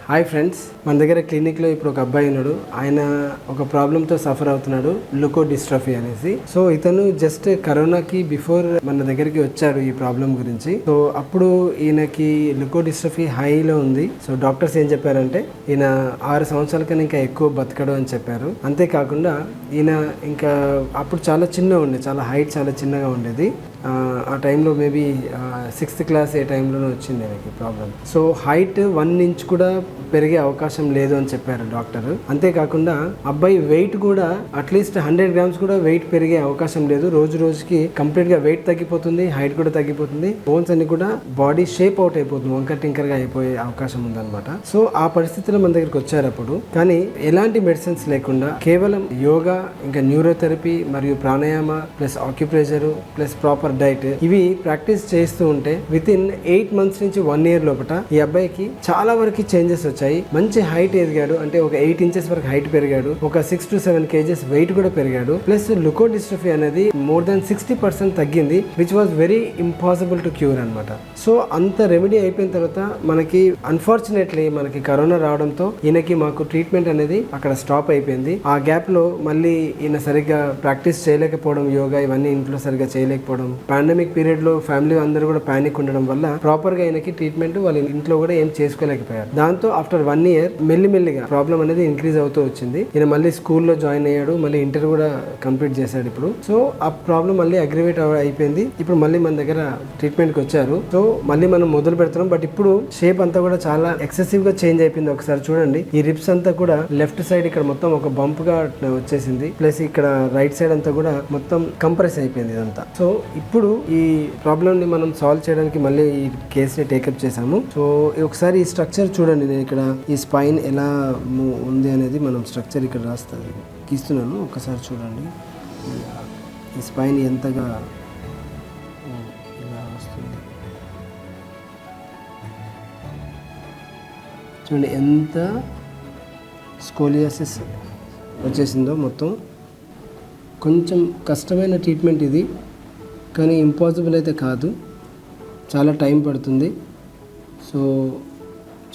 Hi friends, మన దగ్గర క్లినిక్లో ఇప్పుడు ఒక అబ్బాయి ఉన్నాడు. ఆయన ఒక ప్రాబ్లంతో సఫర్ అవుతున్నాడు, లుకోడిస్ట్రఫీ అనేసి. సో ఇతను జస్ట్ కరోనాకి బిఫోర్ మన దగ్గరికి వచ్చారు ఈ ప్రాబ్లం గురించి. సో అప్పుడు ఈయనకి లుకోడిస్ట్రఫీ హైలో ఉంది. సో డాక్టర్స్ ఏం చెప్పారంటే ఈయన 6 సంవత్సరాల కన్నా ఇంకా ఎక్కువ బతకడు అని చెప్పారు. అంతేకాకుండా ఈయన ఇంకా అప్పుడు చాలా చిన్నగా ఉండే, చాలా హైట్ చాలా చిన్నగా ఉండేది. ఆ టైంలో మేబీ 6th క్లాస్ ఏ టైంలోనే వచ్చింది ఆయనకి ప్రాబ్లం. సో హైట్ 1 ఇంచ్ కూడా పెరిగే అవకాశం లేదు అని చెప్పారు డాక్టర్. అంతేకాకుండా అబ్బాయి వెయిట్ కూడా అట్లీస్ట్ 100 grams కూడా వెయిట్ పెరిగే అవకాశం లేదు. రోజు రోజుకి కంప్లీట్గా వెయిట్ తగ్గిపోతుంది, హైట్ కూడా తగ్గిపోతుంది, బోన్స్ అన్ని కూడా బాడీ షేప్ అవుట్ అయిపోతుంది, వంకర్ టింకర్గా అయిపోయే అవకాశం ఉందన్నమాట. సో ఆ పరిస్థితిలో మన దగ్గరికి వచ్చారు అప్పుడు. కానీ ఎలాంటి మెడిసిన్స్ లేకుండా కేవలం యోగా, ఇంకా న్యూరోథెరపీ మరియు pranayama plus acupressure plus proper diet ఇవి ప్రాక్టీస్ చేస్తూ ఉంటే విత్ ఇన్ 8 months నుంచి 1 year లోపల ఈ అబ్బాయికి చాలా వరకు చేంజెస్ వచ్చాయి. మంచి హైట్ ఎదిగాడు, అంటే ఒక 8 inches వరకు హైట్ పెరిగాడు, ఒక 6 to 7 kgs వెయిట్ కూడా పెరిగాడు. ప్లస్ లుకోడిస్ట్రఫీ అనేది మోర్ దాన్ 60% తగ్గింది, which was very impossible to cure అనమాట. సో అంత రెమెడీ అయిపోయిన తర్వాత మనకి అన్ఫార్చునేట్లీ మనకి కరోనా రావడంతో ఈయనకి మాకు ట్రీట్మెంట్ అనేది అక్కడ స్టాప్ అయిపోయింది. ఆ గ్యాప్ లో మళ్ళీ ఈయన సరిగ్గా ప్రాక్టీస్ చేయలేకపోవడం, యోగా ఇవన్నీ ఇంట్లో సరిగ్గా చేయలేకపోవడం, పాండమిక్ పీరియడ్ లో ఫ్యామిలీ అందరూ కూడా పానిక్ ఉండడం వల్ల ప్రాపర్ గా ఆయనకి ట్రీట్మెంట్ వాళ్ళ ఇంట్లో కూడా ఏం చేసుకోలేకపోయారు. దాంతో ఆఫ్టర్ 1 year మెల్లిమెల్లిగా ప్రాబ్లం అనేది ఇంక్రీజ్ అవుతూ వచ్చింది. ఈయన మళ్ళీ స్కూల్లో జాయిన్ అయ్యాడు, మళ్ళీ ఇంటర్ కూడా కంప్లీట్ చేశాడు ఇప్పుడు. సో ఆ ప్రాబ్లం మళ్ళీ అగ్రివేట్ అయిపోయింది. ఇప్పుడు మళ్ళీ మన దగ్గర ట్రీట్మెంట్ కి వచ్చారు. సో మళ్ళీ మనం మొదలు పెడుతున్నాం. బట్ ఇప్పుడు షేప్ అంతా కూడా చాలా ఎక్సెసివ్ గా చేంజ్ అయిపోయింది. ఒకసారి చూడండి, ఈ రిప్స్ అంతా కూడా లెఫ్ట్ సైడ్ ఇక్కడ మొత్తం ఒక బంప్ గా వచ్చేసింది, ప్లస్ ఇక్కడ రైట్ సైడ్ అంతా కూడా మొత్తం కంప్రెస్ అయిపోయింది ఇదంతా. సో ఇప్పుడు ఈ ప్రాబ్లమ్ ని మనం సాల్వ్ చేయడానికి మళ్ళీ ఈ కేసుని టేకప్ చేసాము. సో ఒకసారి ఈ స్ట్రక్చర్ చూడండి, నేను ఇక్కడ ఈ స్పైన్ ఎలా ఉంది అనేది మనం స్ట్రక్చర్ ఇక్కడ రాస్తుంది గీస్తున్నాను, ఒకసారి చూడండి. ఈ స్పైన్ ఎంతగా ఇలా వస్తుంది చూడండి, ఎంత స్కోలియాసిస్ వచ్చేసిందో మొత్తం. కొంచెం కష్టమైన ట్రీట్మెంట్ ఇది, కానీ ఇంపాసిబుల్ అయితే కాదు, చాలా టైం పడుతుంది. సో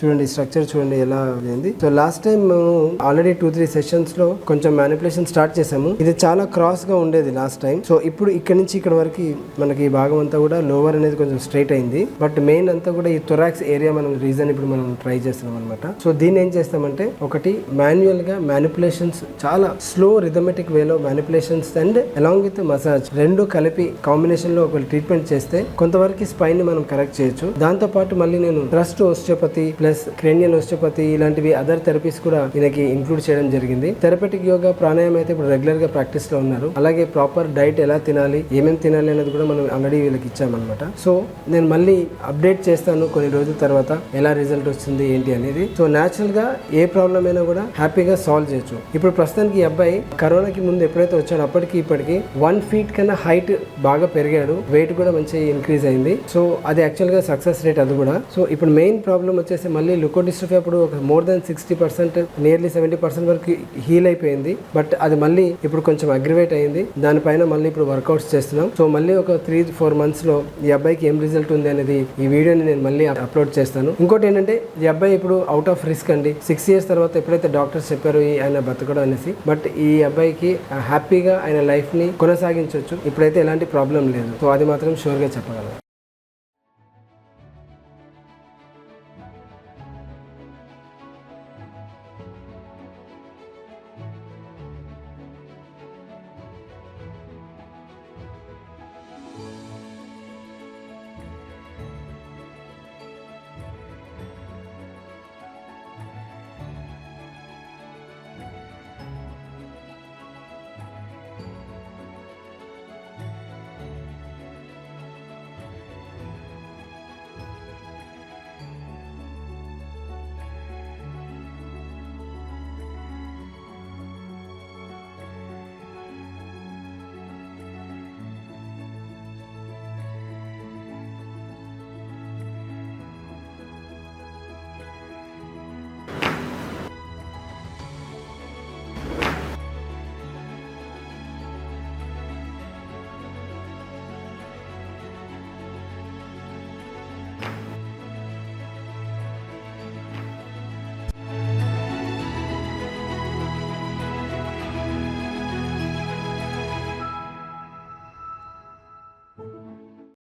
చూడండి స్ట్రక్చర్ చూడండి ఎలా అయింది. సో లాస్ట్ టైం మేము ఆల్రెడీ 2-3 సెషన్స్లో కొంచెం మ్యానిపులేషన్ స్టార్ట్ చేసాము. ఇది చాలా క్రాస్గా ఉండేది లాస్ట్ టైం. సో ఇప్పుడు ఇక్కడ నుంచి ఇక్కడ వరకు మనకి ఈ భాగం అంతా కూడా లోవర్ అనేది కొంచెం స్ట్రైట్ అయింది. బట్ మెయిన్ అంతా కూడా ఈ థొరాక్స్ ఏరియా మనం రీజన్ ఇప్పుడు మనం ట్రై చేస్తున్నాం అనమాట. సో దీన్ని ఏం చేస్తామంటే ఒకటి మాన్యువల్గా మ్యానిపులేషన్స్, చాలా స్లో రిథమెటిక్ వేలో manipulations and along with massage రెండు కలిపి కాంబినేషన్లో ఒక ట్రీట్మెంట్ చేస్తే కొంతవరకు స్పైన్ ని మనం కరెక్ట్ చేయొచ్చు. దాంతో పాటు మళ్ళీ నేను thrust osteopathy plus cranial osteopathy ఇలాంటివి అదర్ థెరపీస్ కూడా ఈయనకి ఇంక్లూడ్ చేయడం జరిగింది. థెరపెటిక్ యోగా, ప్రాణాయామం అయితే ఇప్పుడు రెగ్యులర్ గా ప్రాక్టీస్ లో ఉన్నారు. అలాగే ప్రాపర్ డైట్ ఎలా తినాలి, ఏమేమి తినాలి అనేది కూడా మనం ఆల్రెడీ వీళ్ళకి ఇచ్చామన్నమాట. సో నేను మళ్ళీ అప్డేట్ చేస్తాను కొన్ని రోజుల తర్వాత ఎలా రిజల్ట్ వస్తుంది ఏంటి అనేది. సో న్యాచురల్ గా ఏ ప్రాబ్లం అయినా కూడా హ్యాపీగా సాల్వ్ చేయొచ్చు. ఇప్పుడు ప్రస్తుతానికి ఈ అబ్బాయి కరోనాకి ముందు ఎప్పుడైతే వచ్చాడో అప్పటికి ఇప్పటికి 1 feet కన్నా హైట్ బాగా పెరిగాడు, వెయిట్ కూడా మంచి ఇంక్రీజ్ అయింది. సో అది యాక్చువల్ గా సక్సెస్ రేట్ అది కూడా. సో ఇప్పుడు మెయిన్ ప్రాబ్లం వచ్చేసి మళ్ళీ లుకోడిస్ట్రఫీ అప్పుడు ఒక మోర్ దాన్ 60%, నియర్లీ 70% వరకు హీల్ అయిపోయింది. బట్ అది మళ్ళీ ఇప్పుడు కొంచెం అగ్రివేట్ అయింది. దానిపైన మళ్ళీ ఇప్పుడు వర్కౌట్స్ చేస్తున్నాం. సో మళ్ళీ ఒక 3-4 months లో ఈ అబ్బాయికి ఏం రిజల్ట్ ఉంది అనేది ఈ వీడియోని నేను మళ్ళీ అప్లోడ్ చేస్తాను. ఇంకోటి ఏంటంటే ఈ అబ్బాయి ఇప్పుడు అవుట్ ఆఫ్ రిస్క్ అండి. 6 years తర్వాత ఎప్పుడైతే డాక్టర్స్ చెప్పారు ఆయన బతకడం అనేసి, బట్ ఈ అబ్బాయికి హ్యాపీగా ఆయన లైఫ్ ని కొనసాగించవచ్చు. ఇప్పుడైతే ఎలాంటి ప్రాబ్లం లేదు. సో అది మాత్రం షూర్ గా చెప్పగలను.